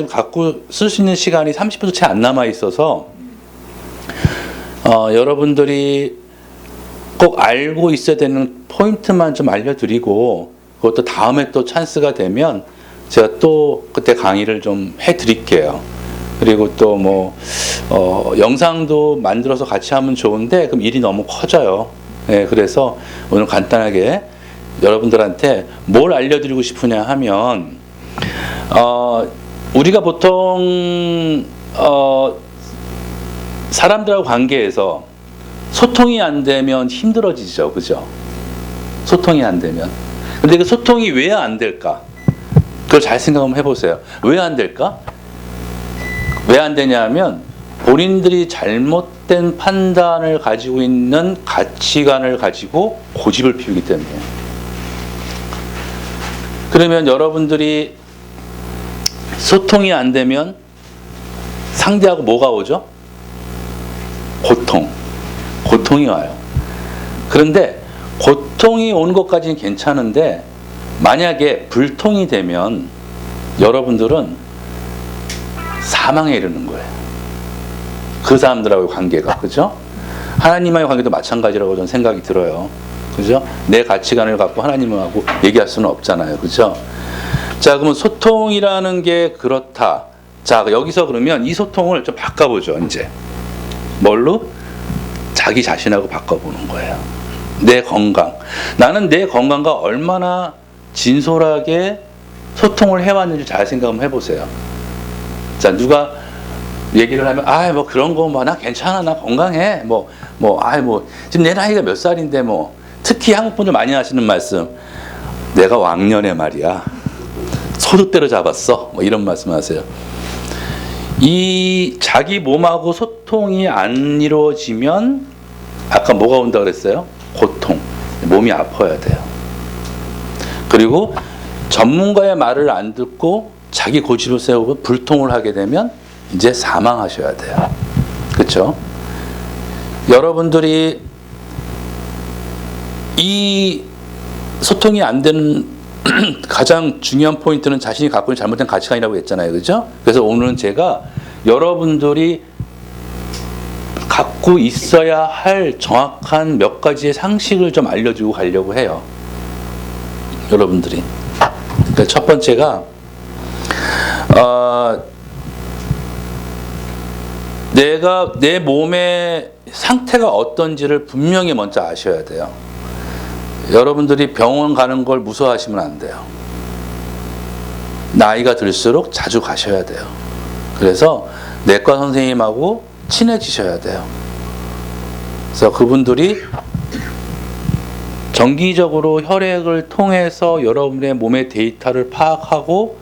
갖고 쓸 수 있는 시간이 30분도 채 안 남아 있어서 여러분들이 꼭 알고 있어야 되는 포인트만 좀 알려드리고 그것도 다음에 또 찬스가 되면 제가 또 그때 강의를 좀 해드릴게요. 그리고 또 뭐 영상도 만들어서 같이 하면 좋은데 그럼 일이 너무 커져요. 네, 그래서 오늘 간단하게 여러분들한테 뭘 알려드리고 싶으냐 하면 우리가 보통 사람들하고 관계에서 소통이 안 되면 힘들어지죠, 그죠? 소통이 안 되면. 근데 그 소통이 왜 안 될까? 그걸 잘 생각 한번 해보세요. 왜 안 될까? 왜 안 되냐면 본인들이 잘못된 판단을 가지고 있는 가치관을 가지고 고집을 피우기 때문이에요. 그러면 여러분들이 소통이 안 되면 상대하고 뭐가 오죠? 고통이 와요. 그런데 고통이 오는 것까지는 괜찮은데 만약에 불통이 되면 여러분들은 사망에 이르는 거예요. 그 사람들하고의 관계가, 그죠? 하나님과의 관계도 마찬가지라고 저는 생각이 들어요. 그죠? 내 가치관을 갖고 하나님하고 얘기할 수는 없잖아요. 그죠? 자, 그러면 소통이라는 게 그렇다. 자, 여기서 그러면 이 소통을 좀 바꿔보죠, 이제. 뭘로? 자기 자신하고 바꿔보는 거예요. 내 건강. 나는 내 건강과 얼마나 진솔하게 소통을 해왔는지 잘 생각 한번 해보세요. 자, 누가 얘기를 하면, 뭐 그런 거, 나 괜찮아, 나 건강해. 지금 내 나이가 몇 살인데, 특히 한국 분들 많이 하시는 말씀, 내가 왕년에 말이야. 소득대로 잡았어. 이런 말씀 하세요. 이 자기 몸하고 소통이 안 이루어지면 아까 뭐가 온다 그랬어요? 고통. 몸이 아파야 돼요. 그리고 전문가의 말을 안 듣고 자기 고집을 세우고 불통을 하게 되면 이제 사망하셔야 돼요. 그렇죠? 여러분들이 이 소통이 안 되는 가장 중요한 포인트는 자신이 갖고 있는 잘못된 가치관이라고 했잖아요. 그죠? 그래서 오늘은 제가 여러분들이 갖고 있어야 할 정확한 몇 가지의 상식을 좀 알려주고 가려고 해요. 여러분들이. 그러니까 첫 번째가 내가 내 몸의 상태가 어떤지를 분명히 먼저 아셔야 돼요. 여러분들이 병원 가는 걸 무서워하시면 안 돼요. 나이가 들수록 자주 가셔야 돼요. 그래서 내과 선생님하고 친해지셔야 돼요. 그래서 그분들이 정기적으로 혈액을 통해서 여러분의 몸의 데이터를 파악하고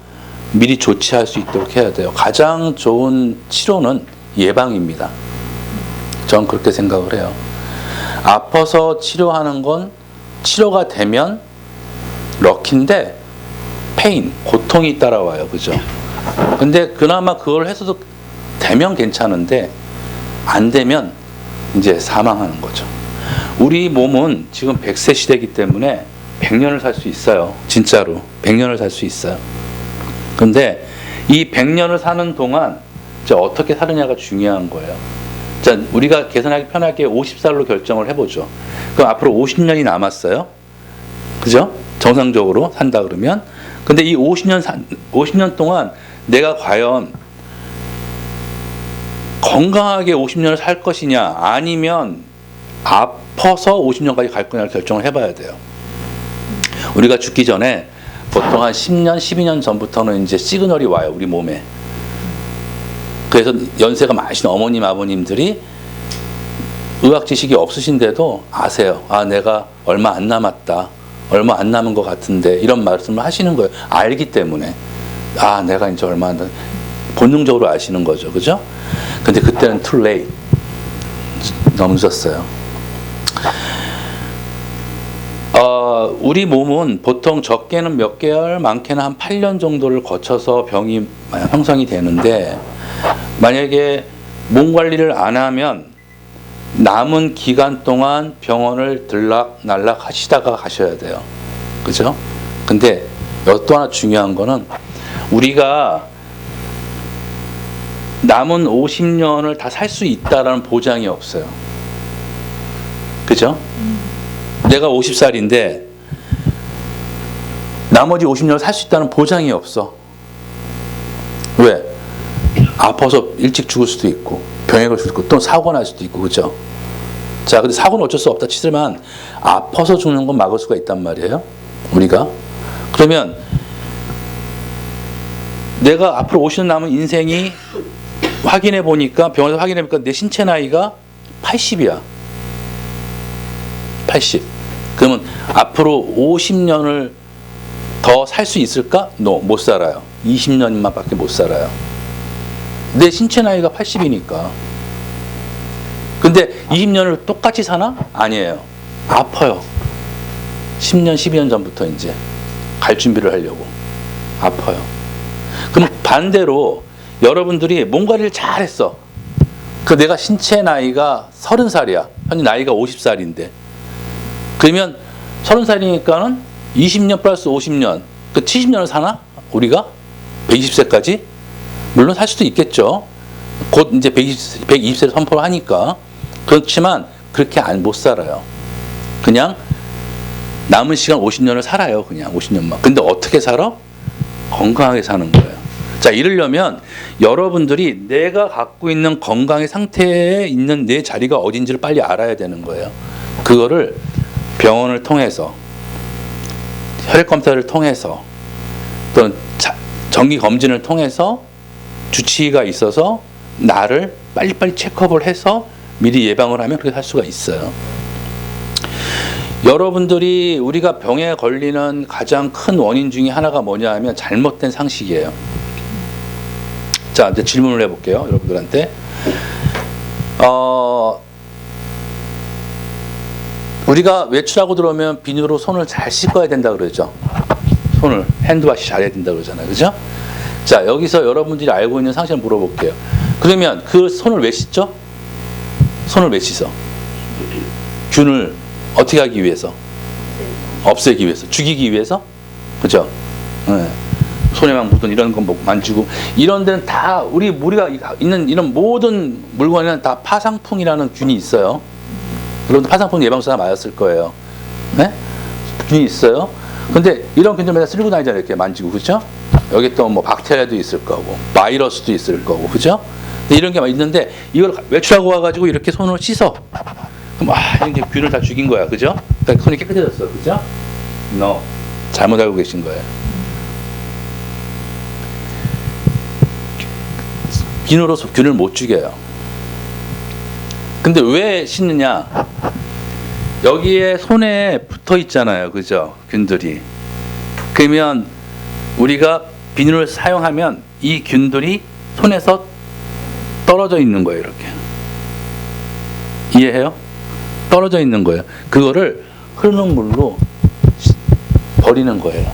미리 조치할 수 있도록 해야 돼요. 가장 좋은 치료는 예방입니다. 저는 그렇게 생각을 해요. 아파서 치료하는 건 치료가 되면 럭키인데 고통이 따라와요. 그죠? 근데 그나마 그걸 해서도 되면 괜찮은데 안 되면 이제 사망하는 거죠. 우리 몸은 지금 100세 시대이기 때문에 100년을 살 수 있어요. 진짜로 100년을 살 수 있어요. 근데 이 100년을 사는 동안 이제 어떻게 사느냐가 중요한 거예요. 자, 우리가 계산하기 편하게 50살로 결정을 해보죠. 그럼 앞으로 50년이 남았어요. 그죠? 정상적으로 산다 그러면. 근데 이 50년 동안 내가 과연 건강하게 50년을 살 것이냐, 아니면 아파서 50년까지 갈 거냐를 결정을 해봐야 돼요. 우리가 죽기 전에 보통 한 10년, 12년 전부터는 이제 시그널이 와요, 우리 몸에. 그래서 연세가 많으신 어머님, 아버님들이 의학 지식이 없으신데도 아세요. 내가 얼마 안 남았다. 얼마 안 남은 것 같은데. 이런 말씀을 하시는 거예요. 알기 때문에. 내가 이제 얼마 안 남았다. 본능적으로 아시는 거죠. 그죠? 근데 그때는 too late. 너무 늦었어요. 우리 몸은 보통 적게는 몇 개월, 많게는 한 8년 정도를 거쳐서 병이 형성이 되는데, 만약에 몸 관리를 안 하면 남은 기간 동안 병원을 들락날락 하시다가 가셔야 돼요. 그죠? 근데 또 하나 중요한 거는 우리가 남은 50년을 다 살 수 있다라는 보장이 없어요. 그죠? 내가 50살인데 나머지 50년을 살 수 있다는 보장이 없어. 왜? 아파서 일찍 죽을 수도 있고 병에 걸릴 수도 있고 또 사고 날 수도 있고 그죠? 자, 근데 사고는 어쩔 수 없다 치지만 아파서 죽는 건 막을 수가 있단 말이에요. 우리가. 그러면 내가 앞으로 50년 남은 인생이 확인해 보니까 병원에서 확인해 보니까 내 신체 나이가 80이야. 80. 그러면 앞으로 50년을 더 살 수 있을까? No, 못 살아요. 20년만 밖에 못 살아요. 내 신체 나이가 80이니까. 근데 20년을 똑같이 사나? 아니에요. 아파요. 10년, 12년 전부터 이제 갈 준비를 하려고. 아파요. 그럼 반대로 여러분들이 뭔가를 잘했어. 그 내가 신체 나이가 30살이야. 현재 나이가 50살인데. 그러면 30살이니까는 20년 플러스 50년. 그 70년을 사나? 우리가? 120세까지? 물론 살 수도 있겠죠. 곧 이제 120세를 선포를 하니까. 그렇지만 그렇게 못 살아요. 그냥 남은 시간 50년을 살아요. 그냥 50년만. 근데 어떻게 살아? 건강하게 사는 거예요. 자, 이러려면 여러분들이 내가 갖고 있는 건강의 상태에 있는 내 자리가 어딘지를 빨리 알아야 되는 거예요. 그거를 병원을 통해서, 혈액 검사를 통해서, 또는 정기 검진을 통해서 주치의가 있어서 나를 빨리빨리 체크업을 해서 미리 예방을 하면 그렇게 살 수가 있어요. 여러분들이 우리가 병에 걸리는 가장 큰 원인 중에 하나가 뭐냐 하면 잘못된 상식이에요. 자, 이제 질문을 해볼게요. 여러분들한테. 우리가 외출하고 들어오면 비누로 손을 잘 씻어야 된다 그러죠. 손을 핸드와시 잘해야 된다 그러잖아요. 그죠? 자, 여기서 여러분들이 알고 있는 상식을 물어볼게요. 그러면 그 손을 왜 씻죠? 손을 왜 씻어? 균을 어떻게 하기 위해서? 없애기 위해서. 죽이기 위해서? 그죠? 네. 손에만 묻은 이런 거 만지고 이런 데는 다 우리가 있는 이런 모든 물건에는 다 파상풍이라는 균이 있어요. 여러분들 파상풍 예방주사 맞았을 거예요. 네? 균이 있어요. 근데 이런 균들 맨날 쓸고 다니잖아요. 이렇게 만지고. 그죠? 여기 또 뭐 박테리아도 있을 거고 바이러스도 있을 거고. 그죠? 이런 게 막 있는데 이걸 외출하고 와가지고 이렇게 손을 씻어. 그럼 이제 균을 다 죽인 거야. 그죠? 그러니까 손이 깨끗해졌어. 그죠? No. 잘못 알고 계신 거예요. 비누로 균을 못 죽여요. 근데 왜 씻느냐? 여기에 손에 붙어 있잖아요. 그죠? 균들이. 그러면 우리가 비누를 사용하면 이 균들이 손에서 떨어져 있는 거예요. 이렇게. 이해해요? 떨어져 있는 거예요. 그거를 흐르는 물로 버리는 거예요.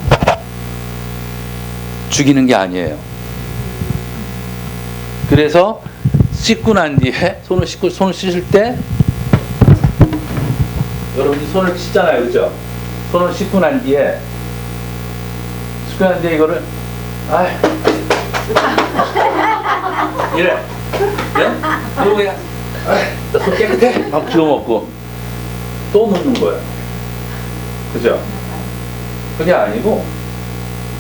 죽이는 게 아니에요. 그래서 씻고 난 뒤에 손을 씻을 때 여러분이 손을 씻잖아요. 그죠? 손을 씻고 난 뒤에 이거를 이래. 네? 그리고 그냥 손 깨끗해. 밥 집어먹고 또 넣는 거예요. 그죠? 그게 아니고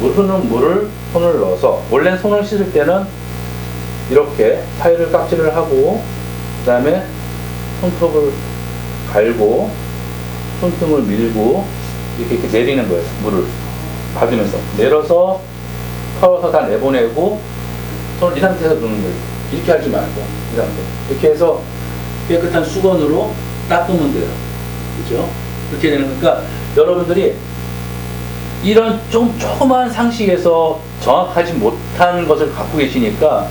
흐르는 물을 손을 넣어서 원래는 손을 씻을 때는 이렇게 타일을 깍지를 하고 그 다음에 손톱을 갈고 손등을 밀고 이렇게 내리는 거예요. 물을 받으면서 내려서 털어서 다 내보내고 손을 이 상태에서 넣는 거예요. 이렇게 하지 말고 이 상태 이렇게 해서 깨끗한 수건으로 닦으면 돼요. 그죠? 그렇게 되는 거니까 여러분들이 이런 좀 조그마한 상식에서 정확하지 못한 것을 갖고 계시니까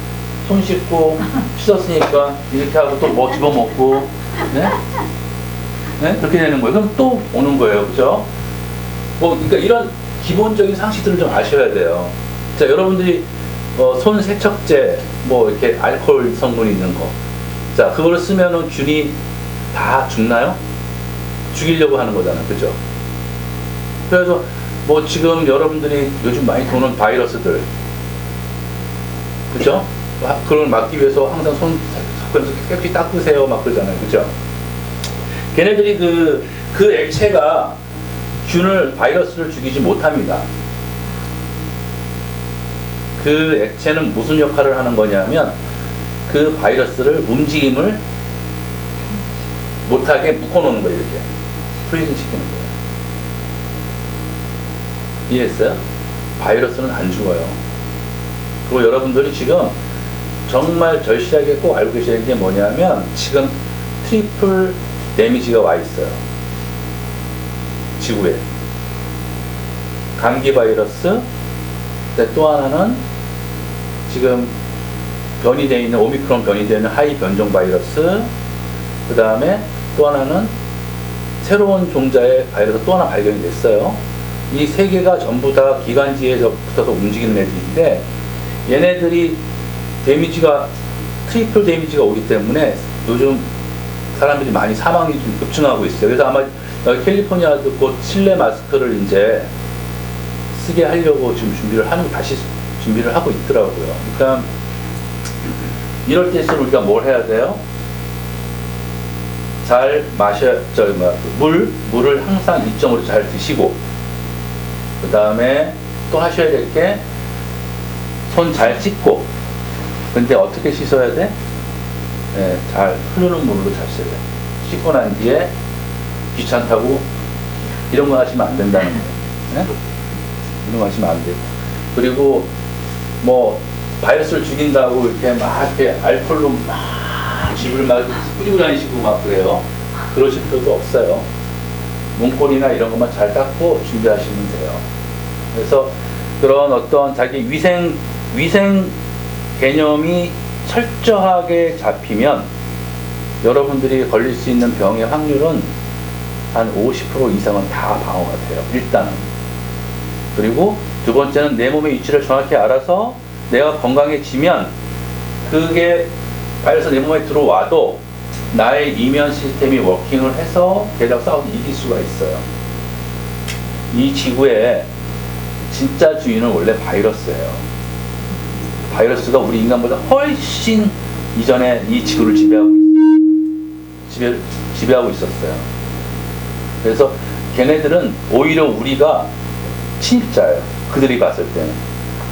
손 씻고 씻었으니까 이렇게 하고 또 뭐 집어먹고 네? 네? 그렇게 되는 거예요. 그럼 또 오는 거예요. 그죠? 그러니까 이런 기본적인 상식들을 좀 아셔야 돼요. 자, 여러분들이 손 세척제 이렇게 알코올 성분이 있는 거. 자, 그걸 쓰면은 균이 다 죽나요? 죽이려고 하는 거잖아요. 그죠? 그래서 지금 여러분들이 요즘 많이 도는 바이러스들. 그죠? 그걸 막기 위해서 항상 손 깨끗이 닦으세요 막 그러잖아요. 그죠? 걔네들이 그 액체가 균을, 바이러스를 죽이지 못합니다. 그 액체는 무슨 역할을 하는 거냐면 그 바이러스를 움직임을 못하게 묶어놓는 거예요. 이렇게 프리즌 시키는 거예요. 이해했어요? 바이러스는 안 죽어요. 그리고 여러분들이 지금 정말 절실하게 꼭 알고 계셔야 되는 게 뭐냐면 지금 트리플 데미지가 와 있어요. 지구에. 감기 바이러스, 또 하나는 지금 변이되어 있는 오미크론 변이되어 있는 하이 변종 바이러스, 그 다음에 또 하나는 새로운 종자의 바이러스 또 하나 발견이 됐어요. 이 세 개가 전부 다 기관지에서 붙어서 움직이는 애들인데 얘네들이 데미지가 트리플 데미지가 오기 때문에 요즘 사람들이 많이 사망이 좀 급증하고 있어요. 그래서 아마 캘리포니아도 곧 실내 마스크를 이제 쓰게 하려고 지금 다시 준비를 하고 있더라고요. 그러니까 이럴 때일수록 우리가 뭘 해야 돼요? 잘 물을 항상 일정으로 잘 드시고, 그 다음에 또 하셔야 될 게 손 잘 씻고. 근데 어떻게 씻어야 돼? 네, 잘 흐르는 물로 잘 씻어야 돼. 씻고 난 뒤에 귀찮다고 이런 거 하시면 안 된다는 거예요. 네? 이런 거 하시면 안 되고. 그리고 뭐 바이러스를 죽인다고 이렇게 막 이렇게 알코올로 막 집을 막 뿌리고 다니시고 막 그래요. 그러실 필요도 없어요. 문고리나 이런 것만 잘 닦고 준비하시면 돼요. 그래서 그런 어떤 자기 위생 개념이 철저하게 잡히면 여러분들이 걸릴 수 있는 병의 확률은 한 50% 이상은 다 방어가 돼요. 일단은. 그리고 두 번째는 내 몸의 위치를 정확히 알아서 내가 건강해지면 그게 바이러스 내 몸에 들어와도 나의 이면 시스템이 워킹을 해서 걔랑 싸워서 이길 수가 있어요. 이 지구의 진짜 주인은 원래 바이러스예요. 바이러스가 우리 인간보다 훨씬 이전에 이 지구를 지배하고 있었어요. 그래서 걔네들은 오히려 우리가 침입자예요. 그들이 봤을 때는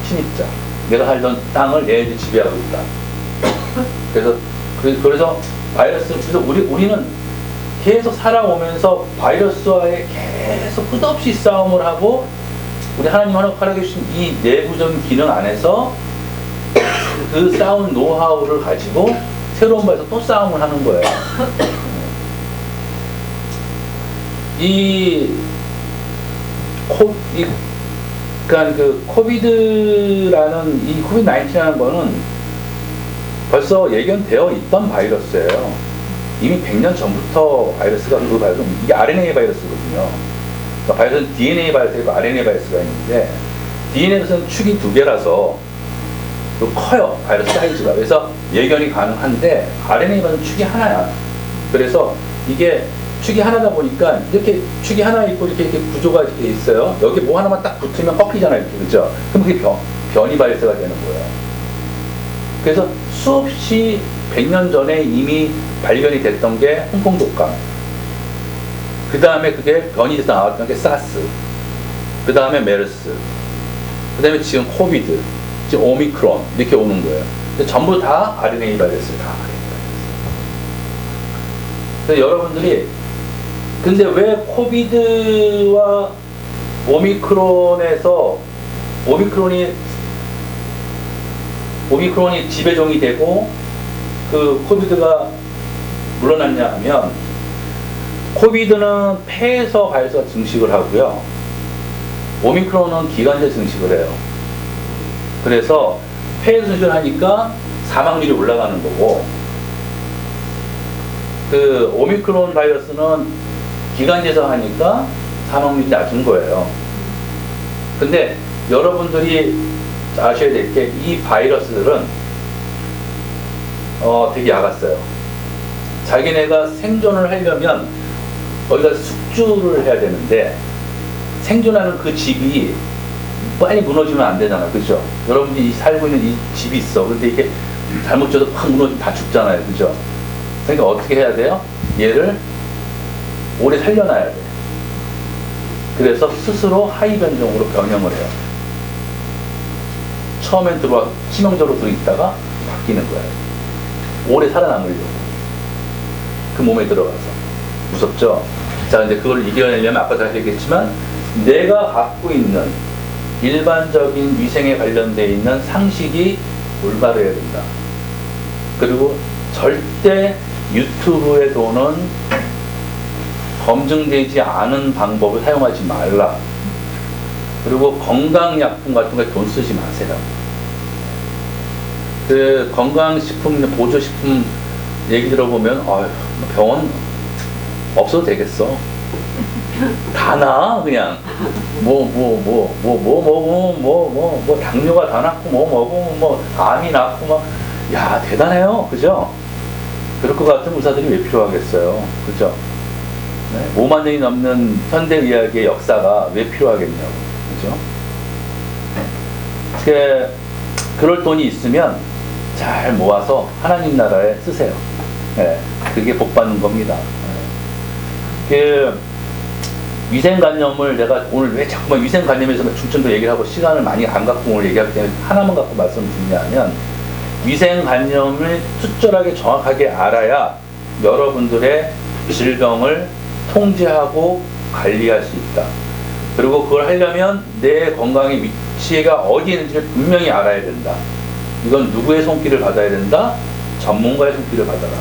침입자. 내가 살던 땅을 얘네들이 지배하고 있다. 그래서 바이러스, 그래서 우리는 계속 살아오면서 바이러스와의 계속 끝없이 싸움을 하고 우리 하나님 허락하게 주신 이 내부적인 기능 안에서 그 싸움 노하우를 가지고 새로운 바에서 또 싸움을 하는 거예요. 그러니까 그 코비드라는 이 코비드-19이라는 거는 벌써 예견되어 있던 바이러스예요. 이미 100년 전부터 바이러스가 그 바이러스, 이게 RNA 바이러스거든요. 그러니까 바이러스는 DNA 바이러스가 있고 RNA 바이러스가 있는데 DNA는 축이 2개라서 커요. 바이러스 사이즈가. 그래서 예견이 가능한데 RNA 바이러스는 축이 하나야. 그래서 이게 축이 하나다 보니까 이렇게 축이 하나 있고 이렇게 구조가 이렇게 있어요. 여기 뭐 하나만 딱 붙으면 꺾이잖아요. 이렇게, 그죠? 그럼 그게 변이 바이러스가 되는 거예요. 그래서 수없이 100년 전에 이미 발견이 됐던 게 홍콩 독감. 그 다음에 그게 변이 돼서 나왔던 게 사스. 그 다음에 메르스. 그 다음에 지금 코비드. 지금 오미크론. 이렇게 오는 거예요. 근데 전부 다 RNA 바이러스. 다 RNA 바이러스. 그래서 여러분들이 근데 왜 코비드와 오미크론에서 오미크론이 지배종이 되고 그 코비드가 물러났냐 하면 코비드는 폐에서 바이러스가 증식을 하고요. 오미크론은 기관지에 증식을 해요. 그래서 폐에서 증식을 하니까 사망률이 올라가는 거고 그 오미크론 바이러스는 기관지에서 하니까 사망률이 낮은 거예요. 근데 여러분들이 아셔야 될 게 이 바이러스들은 되게 약았어요. 자기네가 생존을 하려면 거기다 숙주를 해야 되는데 생존하는 그 집이 빨리 무너지면 안 되잖아요. 그죠? 여러분들이 살고 있는 이 집이 있어. 근데 이게 잘못 쪄서 팍 무너지면 다 죽잖아요. 그죠? 그러니까 어떻게 해야 돼요? 얘를 오래 살려놔야 돼. 그래서 스스로 하위 변종으로 변형을 해요. 처음엔 들어와 치명적으로 들어있다가 바뀌는 거예요. 오래 살아남으려고. 그 몸에 들어가서. 무섭죠? 자, 근데 그걸 이겨내려면 아까 다시 얘기했지만 내가 갖고 있는 일반적인 위생에 관련되어 있는 상식이 올바르야 된다. 그리고 절대 유튜브에 도는 검증되지 않은 방법을 사용하지 말라. 그리고 건강약품 같은 거에 돈 쓰지 마세요. 그 건강식품, 보조식품 얘기 들어보면 병원 없어도 되겠어. 다 나, 그냥. 당뇨가 다 낫고, 먹으면 암이 낫고, 막. 야, 대단해요. 그죠? 그럴 것 같은 의사들이 왜 필요하겠어요. 그죠? 네? 5만 년이 넘는 현대의학의 역사가 왜 필요하겠냐고. 그죠? 그럴 돈이 있으면 잘 모아서 하나님 나라에 쓰세요. 네, 그게 복 받는 겁니다. 네. 위생관념을 내가 오늘 왜 자꾸만 위생관념에서 중점도 얘기를 하고 시간을 많이 안 갖고 오늘 얘기하기 때문에 하나만 갖고 말씀드리냐면 위생관념을 투철하게 정확하게 알아야 여러분들의 질병을 통제하고 관리할 수 있다. 그리고 그걸 하려면 내 건강의 위치가 어디 있는지를 분명히 알아야 된다. 이건 누구의 손길을 받아야 된다? 전문가의 손길을 받아라.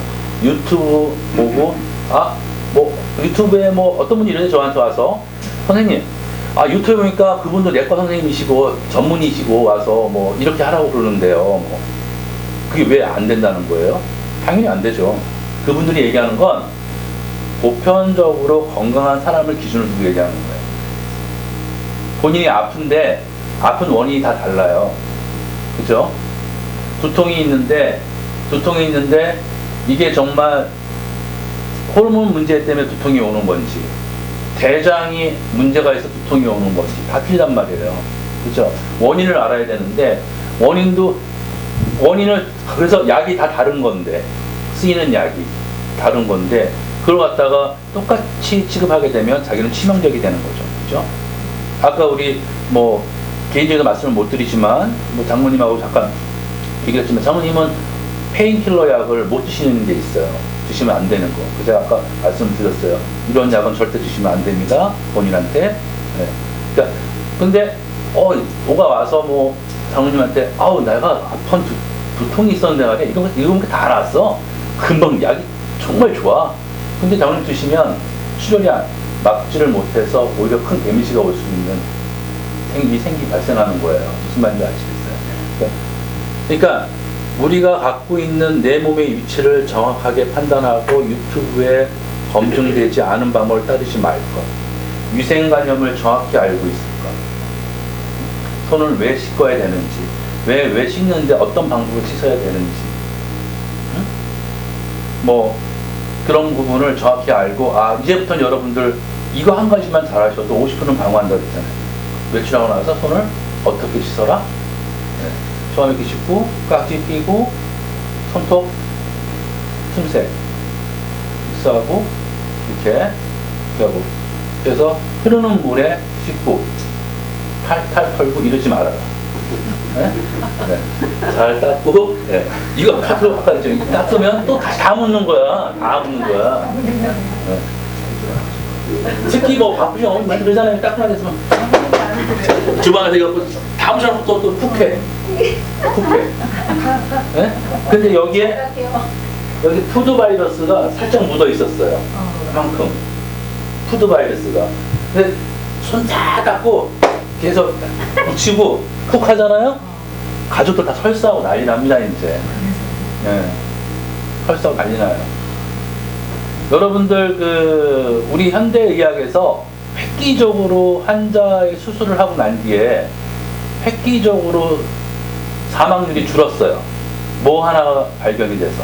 유튜브 보고 유튜브에 어떤 분이 이런데 저한테 와서 선생님 유튜브 보니까 그분도 내과 선생님이시고 전문이시고 와서 이렇게 하라고 그러는데요. 그게 왜 안 된다는 거예요? 당연히 안 되죠. 그분들이 얘기하는 건 보편적으로 건강한 사람을 기준으로 두고 얘기하는 거예요. 본인이 아픈데 아픈 원인이 다 달라요. 그죠? 두통이 있는데 이게 정말 호르몬 문제 때문에 두통이 오는 건지 대장이 문제가 있어 두통이 오는 건지 다 틀리단 말이에요. 그죠? 원인을 알아야 되는데 원인을 그래서 약이 다 다른 건데 쓰이는 약이 다른 건데 그걸 갖다가 똑같이 취급하게 되면 자기는 치명적이 되는 거죠. 그죠? 아까 우리 개인적인 말씀을 못 드리지만 장모님하고 잠깐 얘기했지만 장모님은 페인킬러 약을 못 드시는 게 있어요. 드시면 안 되는 거. 그래서 제가 아까 말씀드렸어요. 이런 약은 절대 드시면 안 됩니다. 본인한테. 네. 그러니까 근데 뭐가 와서 장모님한테 내가 아픈 두통이 있었는데 말이야. 이런 거 다 알았어. 금방 약이 정말 좋아. 근데 장모님 드시면 출혈이 막지를 못해서 오히려 큰 데미지가 올 수 있는 생기 발생하는 거예요. 무슨 말인지 아시겠어요? 그러니까 우리가 갖고 있는 내 몸의 위치를 정확하게 판단하고 유튜브에 검증되지 않은 방법을 따르지 말 것. 위생관념을 정확히 알고 있을 것. 손을 왜 씻어야 되는지, 왜 씻는데 어떤 방법을 씻어야 되는지, 그런 부분을 정확히 알고 이제부터는 여러분들 이거 한 가지만 잘하셔도 50%는 방어한다고 했잖아요. 외출하고 나서 손을 어떻게 씻어라? 네. 처음에 이렇게 씻고 깍지 끼고 손톱 틈새 믹스하고 이렇게 하고 그래서 흐르는 물에 씻고 탈탈 털고 이러지 말아라. 네? 네. 잘 닦고 이거 파트로 아까 닦으면 또 다시 다 묻는 거야. 네. 특히 바쁘죠. 많이 그러잖아요. 닦으면 됐으면 주방에서 이거 다 묻혀놓고 또 푹해. 네? 근데 여기 푸드 바이러스가 살짝 묻어 있었어요. 그만큼 푸드 바이러스가. 근데 손 다 닦고 계속 묻히고 푹 하잖아요. 가족들 다 설사하고 난리 납니다 이제. 네. 설사하고 난리 나요. 여러분들 우리 현대의학에서 획기적으로 환자의 수술을 하고 난 뒤에 획기적으로 사망률이 줄었어요. 하나가 발견이 돼서.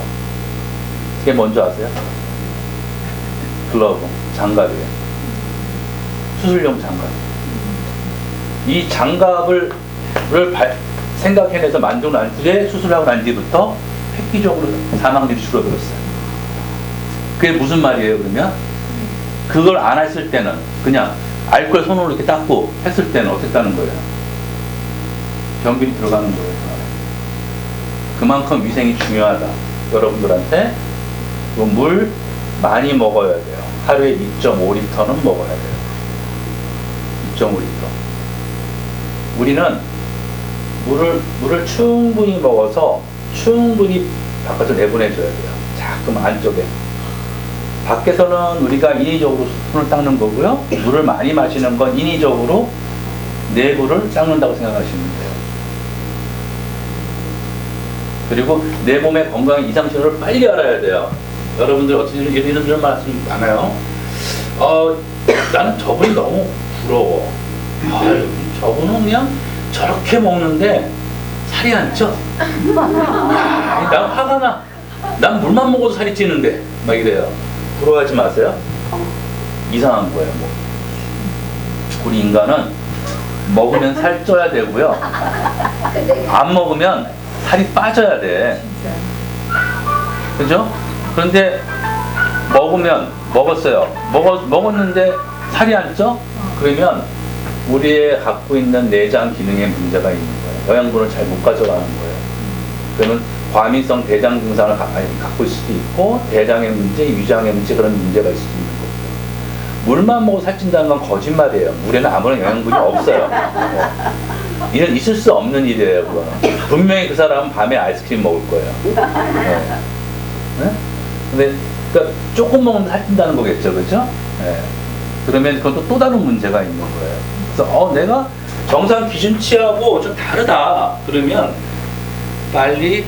그게 뭔지 아세요? 글러브, 장갑이에요. 수술용 장갑. 이 장갑을 생각해내서 만들고 난 뒤에 수술하고 난 뒤부터 획기적으로 사망률이 줄어들었어요. 그게 무슨 말이에요, 그러면? 그걸 안 했을 때는, 그냥 알코올 손으로 이렇게 닦고 했을 때는 어땠다는 거예요? 병균이 들어가는 거예요. 그만큼 위생이 중요하다. 여러분들한테 물 많이 먹어야 돼요. 하루에 2.5리터는 먹어야 돼요. 2.5리터. 우리는 물을 충분히 먹어서 충분히 바깥으로 내보내줘야 돼요. 자꾸 안쪽에. 밖에서는 우리가 인위적으로 손을 닦는 거고요. 물을 많이 마시는 건 인위적으로 내부를 닦는다고 생각하시면 돼요. 그리고 내 몸의 건강 이상 신호를 빨리 알아야 돼요. 여러분들 어떻게 이런 말씀이 많아요. 나는 저분이 너무 부러워. 저분은 그냥 저렇게 먹는데 살이 안 쪄. 난 화가 나. 난 물만 먹어도 살이 찌는데. 막 이래요. 부러워하지 마세요. 이상한 거예요. 뭐. 우리 인간은 먹으면 살 쪄야 되고요. 안 먹으면 살이 빠져야 돼. 그죠? 그런데 먹었는데 살이 안 쪄? 그러면 우리의 갖고 있는 내장 기능에 문제가 있는 거예요. 영양분을 잘 못 가져가는 거예요. 그러면 과민성 대장 증상을 갖고 있을 수도 있고, 대장의 문제, 위장의 문제, 그런 문제가 있을 수 있는 거고요. 물만 먹고 살찐다는 건 거짓말이에요. 물에는 아무런 영양분이 없어요. 이는 있을 수 없는 일이에요, 그거는. 분명히 그 사람은 밤에 아이스크림 먹을 거예요. 네? 근데, 그러니까 조금 먹으면 살찐다는 거겠죠, 그죠? 네. 그러면 그건 또 다른 문제가 있는 거예요. 그래서, 내가 정상 기준치하고 좀 다르다. 그러면 빨리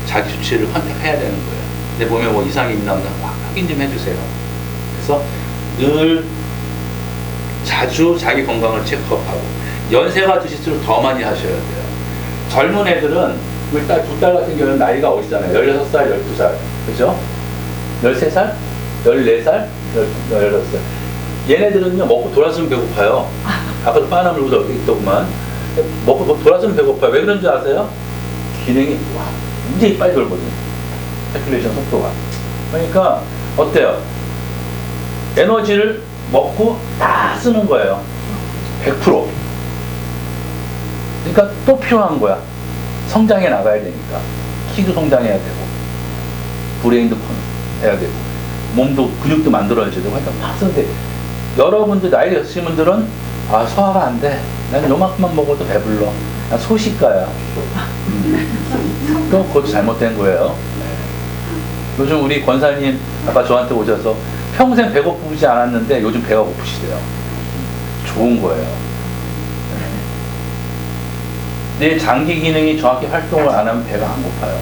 자기 수치를 컨택해야 되는 거예요. 내 몸에 뭐 이상이 있나 없나 확인 좀 해주세요. 그래서 늘 자주 자기 건강을 체크업하고, 연세가 드실수록 더 많이 하셔야 돼요. 젊은 애들은 우리 두 딸 같은 경우는 나이가 어리잖아요. 16살, 12살. 그죠? 13살? 14살? 16살. 얘네들은요, 먹고 돌아서면 배고파요. 아까도 바나나 물고 저기 있더구만. 먹고 돌아서면 배고파요. 왜 그런지 아세요? 기능이 굉장히 빨리 돌거든요. 세큘레이션 속도가. 그러니까 어때요? 에너지를 먹고 다 쓰는 거예요. 100%. 그러니까 또 필요한 거야. 성장해 나가야 되니까. 키도 성장해야 되고, 브레인도 해야 되고, 몸도 근육도 만들어야 되고, 하여튼 막 쓰는데, 여러분들 나이 드신 분들은 소화가 안 돼. 난 요만큼만 먹어도 배불러. 난 소식가야. 또 그것도 잘못된 거예요. 요즘 우리 권사님 아까 저한테 오셔서 평생 배고프지 않았는데 요즘 배가 고프시대요. 좋은 거예요. 내 장기 기능이 정확히 활동을 안 하면 배가 안 고파요.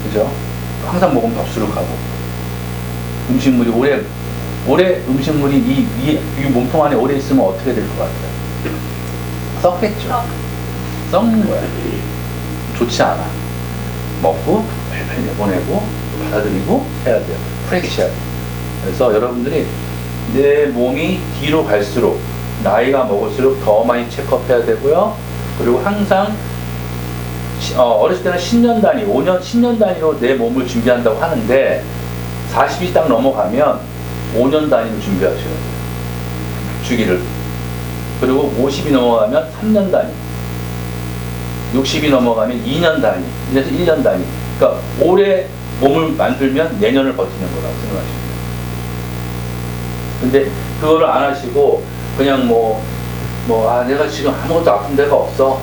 그죠? 항상 먹으면 덥수룩하고, 음식물이 오래 음식물이 이 몸통 안에 오래 있으면 어떻게 될 것 같아요? 썩겠죠. 썩는 거야. 좋지 않아. 먹고 빨리 내보내고 받아들이고 해야 돼요. 프렉시해야 돼요. 그래서 여러분들이 내 몸이 뒤로 갈수록, 나이가 먹을수록 더 많이 체크업해야 되고요. 그리고 항상 어렸을 때는 10년 단위, 5년, 10년 단위로 내 몸을 준비한다고 하는데, 40이 딱 넘어가면 5년 단위로 준비하셔야 돼요. 주기를. 그리고 50이 넘어가면 3년 단위, 60이 넘어가면 2년 단위, 이래서 1년 단위. 그러니까 올해 몸을 만들면 내년을 버티는 거라고 생각하시면 돼요. 근데 그거를 안 하시고 그냥 내가 지금 아무것도 아픈 데가 없어.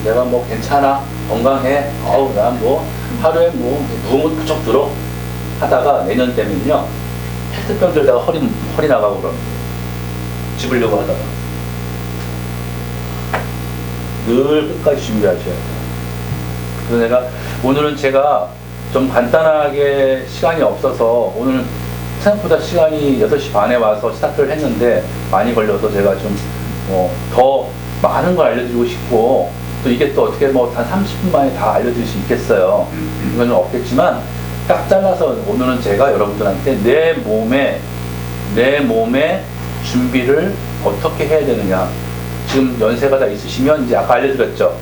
내가 뭐 괜찮아. 건강해. 난 뭐 하루에 누우면 부쩍 들어. 하다가 내년 되면요, 페트병 들다가 허리 나가고 그러는 거예요. 집으려고 하다가. 늘 끝까지 준비하셔야 돼요. 그래서 오늘은 제가 좀 간단하게 시간이 없어서, 오늘은 생각보다 시간이 6시 반에 와서 스타트를 했는데 많이 걸려서 제가 좀 더 많은 걸 알려드리고 싶고, 또 이게 또 어떻게 한 30분 만에 다 알려드릴 수 있겠어요. 이건 없겠지만 딱 잘라서 오늘은 제가 여러분들한테 내 몸의 준비를 어떻게 해야 되느냐. 지금 연세가 다 있으시면 이제 아까 알려드렸죠.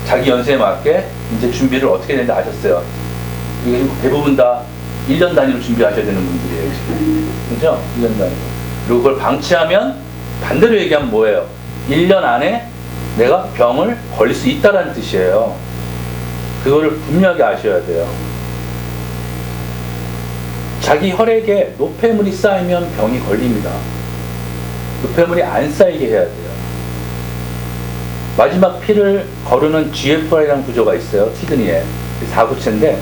자기 연세에 맞게 이제 준비를 어떻게 되는지 아셨어요. 이게 대부분 다 1년 단위로 준비하셔야 되는 분들이에요, 지금. 그죠? 1년 단위로. 그리고 그걸 방치하면 반대로 얘기하면 뭐예요? 1년 안에 내가 병을 걸릴 수 있다라는 뜻이에요. 그거를 분명하게 아셔야 돼요. 자기 혈액에 노폐물이 쌓이면 병이 걸립니다. 노폐물이 안 쌓이게 해야 돼요. 마지막 피를 거르는 GFR이라는 구조가 있어요. 키드니에. 4구체인데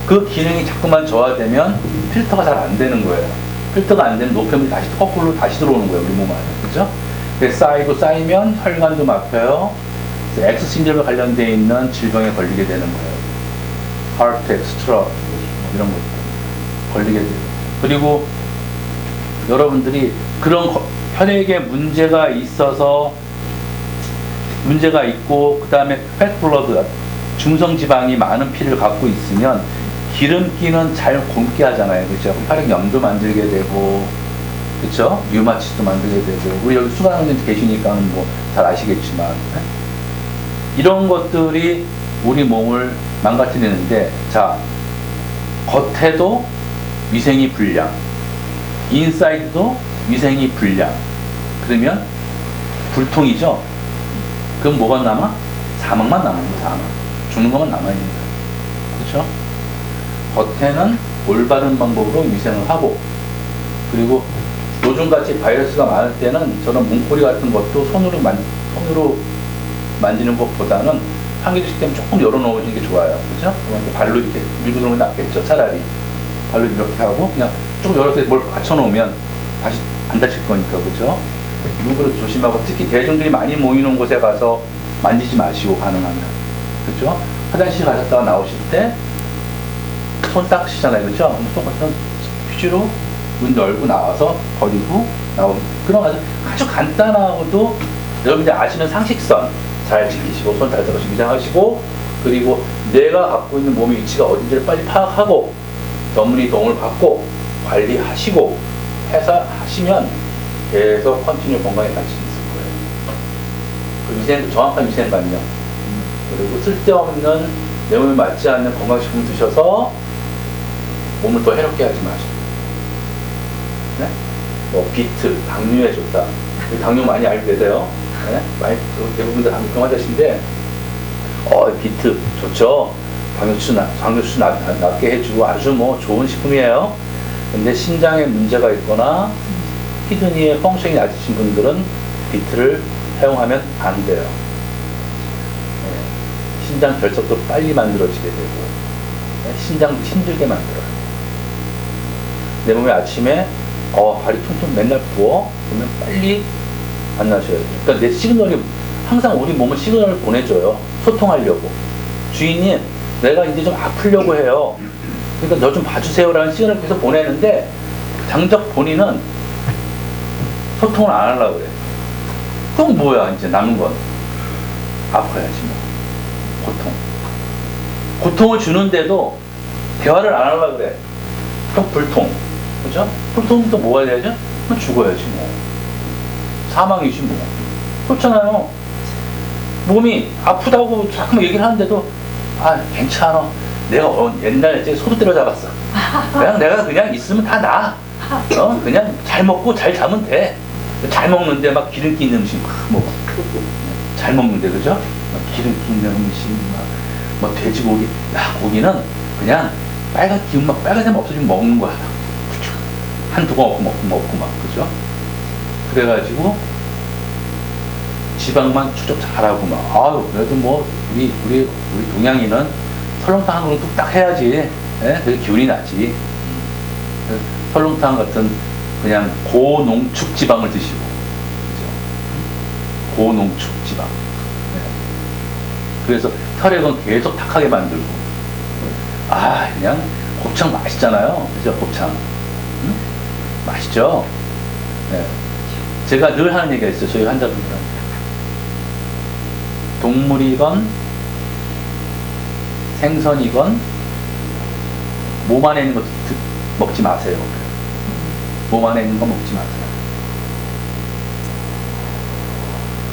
그 기능이 자꾸만 저하되면 필터가 잘 안 되는 거예요. 필터가 안 되면 노폐물이 다시 거꾸로 다시 들어오는 거예요. 우리 몸 안에. 그죠? 쌓이면 혈관도 막혀요. X 신절과 관련되어 있는 질병에 걸리게 되는 거예요. 하트 엑스트라 이런 것들 걸리게 돼요. 그리고 여러분들이 그런 혈액에 문제가 있어서 문제가 있고 그 다음에 팻블러드 중성지방이 많은 피를 갖고 있으면 기름기는 잘 곪게 하잖아요. 그렇죠? 혈액염도 만들게 되고 그렇죠? 류마티스도 만들게 되고 우리 여기 수강생님 계시니까 뭐 잘 아시겠지만 이런 것들이 우리 몸을 망가뜨리는데 자 겉에도 위생이 불량 인사이드도 위생이 불량 그러면 불통이죠. 그럼 뭐가 남아? 사망만 남는 거예요. 사망. 죽는 것만 남아있는 거예요. 그렇죠? 겉에는 올바른 방법으로 위생을 하고 그리고 요즘같이 바이러스가 많을 때는 저는 문고리 같은 것도 손으로 만지는 것보다는 환기 시스템 조금 열어놓으시는 게 좋아요. 그죠? 발로 이렇게 밀고 들어오는 게 낫겠죠. 차라리. 발로 이렇게 하고 그냥 조금 열어서 뭘 받쳐놓으면 다시 안 다칠 거니까. 그죠? 누구를 조심하고 특히 대중들이 많이 모이는 곳에 가서 만지지 마시고 가능하면. 그죠? 화장실 가셨다가 나오실 때 손 닦으시잖아요. 그죠? 손 휴지로 문 열고 나와서 버리고 나오고 그런 아주 간단하고도 여러분들 아시는 상식선 잘 지키시고 손 잘 닦으시고 위생하시고 그리고 내가 갖고 있는 몸의 위치가 어딘지를 빨리 파악하고 전문의 도움을 받고 관리하시고 해서 하시면 계속 컨티뉴 건강에 갈 수 있을 거예요. 그 정확한 위생관념 그리고 쓸데없는 내 몸에 맞지 않는 건강식품 드셔서 몸을 더 해롭게 하지 마시고 네? 뭐 비트, 당뇨에 좋다. 당뇨 많이 알게 되세요. 네? 많이 대부분 다 당뇨병 환자신데 비트 좋죠. 당뇨수 낮게 해주고 아주 뭐 좋은 식품이에요. 근데 신장에 문제가 있거나 키드니의 펑션이 낮으신 분들은 비트를 사용하면 안 돼요. 네. 신장 결석도 빨리 만들어지게 되고 네? 신장도 힘들게 만들어요. 내 몸에 아침에 발이 퉁퉁 맨날 부어 그러면 빨리 만나셔야 돼요. 그러니까 내 시그널이 항상 우리 몸은 시그널을 보내줘요. 소통하려고. 주인님 내가 이제 좀 아프려고 해요. 그러니까 너 좀 봐주세요 라는 시그널을 계속 보내는데 장적 본인은 소통을 안 하려고 그래. 그럼 뭐야 이제 남은 건 아파야지 뭐. 고통을 주는데도 대화를 안 하려고 그래. 그럼 불통. 그죠? 불통은 또 뭐가 돼야죠? 그럼 죽어야지 뭐. 사망이지 뭐. 그렇잖아요. 몸이 아프다고 자꾸 얘기를 하는데도 괜찮아. 내가 옛날에 소도 때려잡았어. 그냥 있으면 다 나. 그냥 잘 먹고 잘 자면 돼. 잘 먹는데 막 기름기 있는 음식 막 먹어. 잘 먹는데 그죠? 막 기름기 있는 음식 뭐 돼지고기. 고기는 그냥 빨간 기운 막 빨간색 없어지면 먹는 거야. 한두 번 먹고 막 그죠? 그래가지고 지방만 추적 잘하고 막 그래도 뭐 우리 동양인은 설렁탕 한 그릇 뚝딱 해야지. 예? 그래서 기운이 나지. 설렁탕 같은 그냥 고농축 지방을 드시고 그죠? 고농축 지방. 네. 그래서 혈액은 계속 탁하게 만들고 그냥 곱창 맛있잖아요. 그죠? 곱창. 맛있죠? 네. 제가 늘 하는 얘기가 있어요. 저희 환자분들한테. 동물이건 생선이건 몸 안에 있는 거 먹지 마세요. 몸 안에 있는 거 먹지 마세요.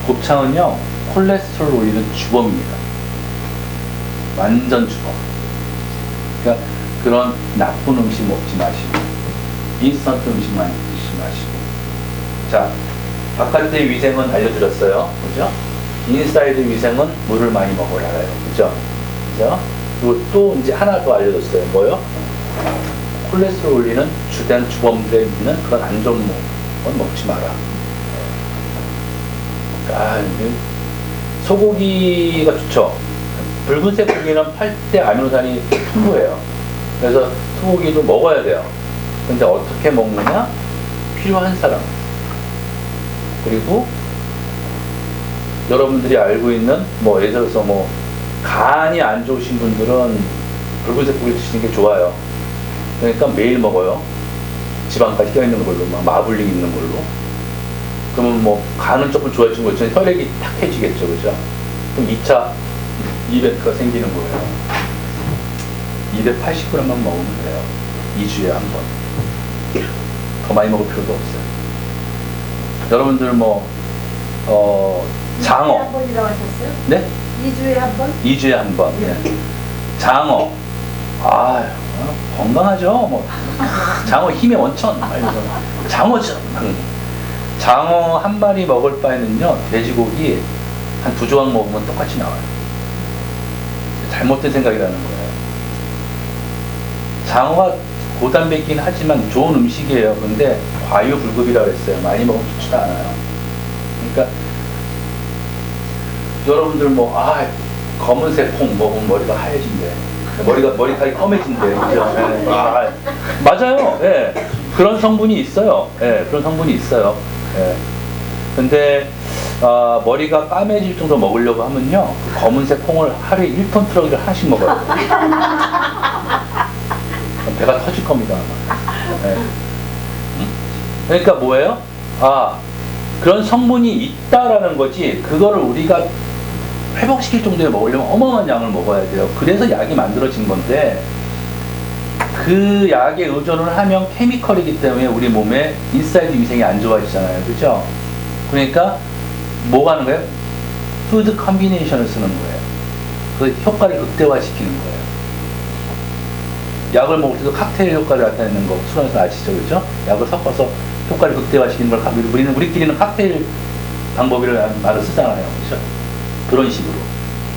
곱창은요 콜레스테롤 올리는 주범입니다. 완전 죽어. 그러니까 그런 나쁜 음식 먹지 마시고 인스턴트 음식만 드시지 마시고. 자, 바깥의 위생은 알려드렸어요. 그죠? 인사이드 위생은 물을 많이 먹으라요. 그죠? 그죠? 그리고 또 이제 하나 더 알려줬어요. 뭐요? 콜레스테롤 올리는 주된 주범들에 있는 그런 안 좋은 건 먹지 마라. 아, 소고기가 좋죠. 붉은색 고기는 팔 때 아미노산이 풍부해요. 그래서 소고기도 먹어야 돼요. 근데 어떻게 먹느냐? 필요한 사람. 그리고 여러분들이 알고 있는 뭐 예를 들어서 뭐 간이 안 좋으신 분들은 붉은색 고기 드시는 게 좋아요. 그러니까 매일 먹어요. 지방까지 껴있는 걸로, 막 마블링 있는 걸로. 그러면 뭐 간은 조금 좋아지는 거 있지만 혈액이 탁해지겠죠, 그죠? 그럼 2차 이벤트가 생기는 거예요. 280g만 먹으면 돼요. 2주에 한 번. 더 많이 먹을 필요도 없어요. 여러분들 뭐 장어. 2주에 한 번이라고 하셨어요? 네? 2주에 한 번? 2주에 한 번. 네. 장어. 아, 건강하죠. 뭐 장어 힘의 원천. 장어죠. 장어 한 마리 먹을 바에는요, 돼지고기 한 2조각 먹으면 똑같이 나와요. 잘못된 생각이라는 거예요. 장어가 고단백이긴 하지만 좋은 음식이에요. 근데 과유불급이라고 했어요. 많이 먹으면 좋지도 않아요. 그러니까 여러분들 뭐 검은색 콩 먹으면 머리가 하얘진대. 머리카락이 검해진대. 그죠? 네. 맞아요. 네. 그런 성분이 있어요. 네. 그런 성분이 있어요. 네. 근데 머리가 까매질 정도 먹으려고 하면요, 그 검은색 콩을 하루에 1톤 트럭을 하나씩 먹어요. 배가 터질 겁니다. 네. 그러니까 뭐예요? 그런 성분이 있다라는 거지, 그거를 우리가 회복시킬 정도에 먹으려면 어마어마한 양을 먹어야 돼요. 그래서 약이 만들어진 건데, 그 약에 의존을 하면 케미컬이기 때문에 우리 몸에 인사이드 위생이 안 좋아지잖아요. 그죠? 그러니까 뭐가 하는 거예요? 푸드 컨비네이션을 쓰는 거예요. 그 효과를 극대화시키는 거예요. 약을 먹을 때도 칵테일 효과를 나타내는 거 술안에서 아시죠? 그죠? 약을 섞어서 효과를 극대화시키는 걸 우리끼리는 칵테일 방법이라는 말을 쓰잖아요. 그죠? 그런 식으로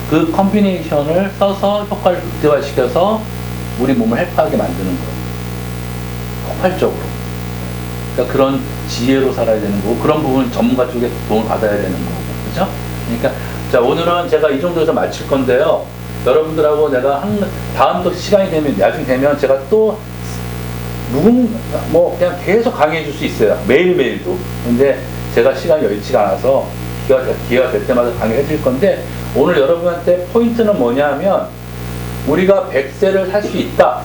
그 컨비네이션을 써서 효과를 극대화시켜서 우리 몸을 헬프하게 만드는 거예요. 폭발적으로. 그러니까 그런 지혜로 살아야 되는 거고, 그런 부분 전문가 쪽에 도움을 받아야 되는 거고, 그죠? 그러니까 자, 오늘은 제가 이 정도에서 마칠 건데요. 여러분들하고 내가 다음 또 시간이 되면, 나중에 되면 제가 또 뭐 그냥 계속 강의해 줄 수 있어요. 매일매일도. 근데 제가 시간이 여의치가 않아서 기회가 될 때마다 강의해 줄 건데, 오늘 여러분한테 포인트는 뭐냐면, 우리가 100세를 살 수 있다.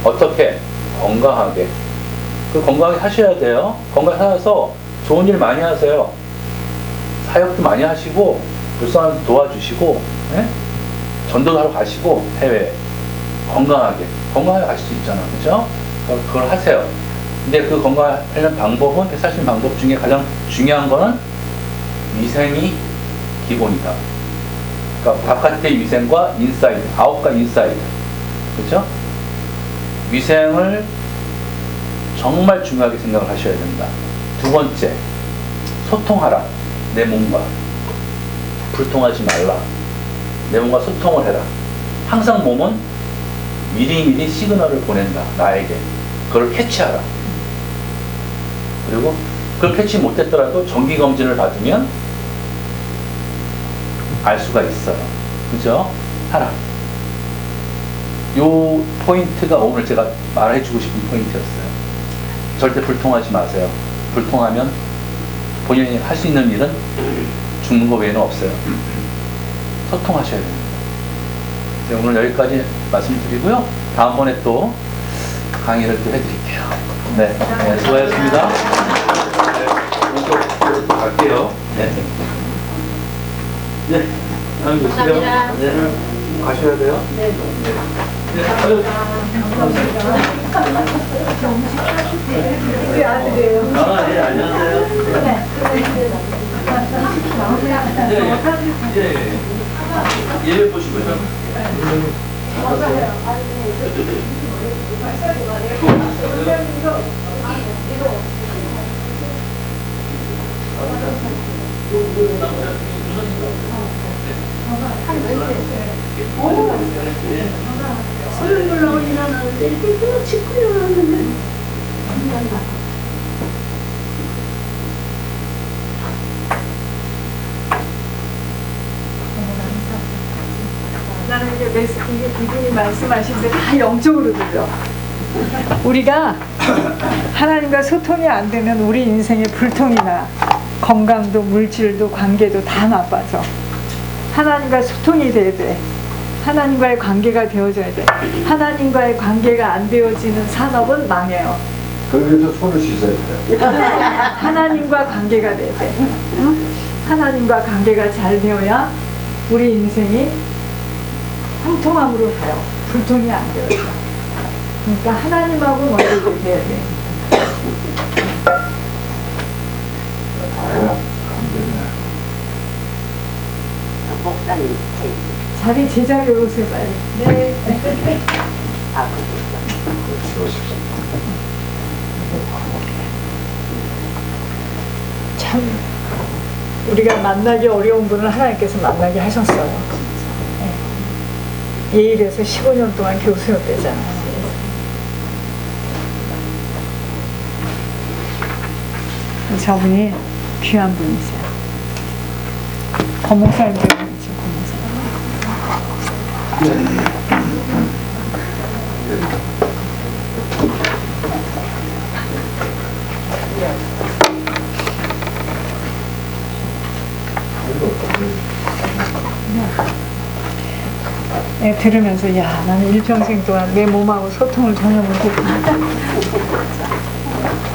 어떻게? 건강하게. 건강하게 사셔야 돼요. 건강하게 살아서 좋은 일 많이 하세요. 사역도 많이 하시고, 불쌍한 도와주시고, 네? 전도도 하러 가시고, 해외에. 건강하게 가실 수 있잖아. 그죠? 그걸 하세요. 근데 그 건강하려는 방법은, 사실 방법 중에 가장 중요한 거는 위생이 기본이다. 그러니까 바깥의 위생과 인사이드, 아웃과 인사이드. 그죠? 위생을 정말 중요하게 생각을 하셔야 된다. 두 번째, 소통하라. 내 몸과. 불통하지 말라. 내 몸과 소통을 해라. 항상 몸은 미리미리 시그널을 보낸다. 나에게. 그걸 캐치하라. 그리고 그걸 캐치 못했더라도 정기검진을 받으면 알 수가 있어요. 그죠? 하라. 요 포인트가 오늘 제가 말해주고 싶은 포인트였어요. 절대 불통하지 마세요. 불통하면 본인이 할 수 있는 일은 죽는 거 외에는 없어요. 소통하셔야 됩니다. 오늘 여기까지 말씀드리고요. 다음번에 또 강의를 또 해드릴게요. 네, 수고하셨습니다. 네, 또 갈게요. 네. 네. 감사합니다. 네. 가셔야 돼요? 네. 네. 우리 아들이에요. 예, 안녕하세요. 네. 예, 예. 예배 보시고요. 손을 물러 일어나는데 이렇게 또 짚고 일어나는데 나는 이게 이분이 말씀하신 게 다 영적으로 들려. 우리가 하나님과 소통이 안 되면 우리 인생에 불통이 나. 건강도 물질도 관계도 다 나빠져. 하나님과 소통이 돼야 돼. 하나님과의 관계가 되어져야 돼. 하나님과의 관계가 안 되어지는 산업은 망해요. 그래서 손을 씻어야 돼요. 하나님과 관계가 돼야 돼. 응? 하나님과 관계가 잘 되어야 우리 인생이 형통함으로 가요. 불통이 안 되어져. 그러니까 하나님하고 먼저 이렇게 돼야 돼. 목사님 자리 제자리로 오세요 빨리. 네. 참 우리가 만나기 어려운 분을 하나님께서 만나게 하셨어요. 네. 예일에서 15년 동안 교수였대잖아요. 저분이 귀한 분이세요. 검목사님 되어있죠, 검목사님. 네, 들으면서 야 나는 일평생 동안 내 몸하고 소통을 전혀 못했구나.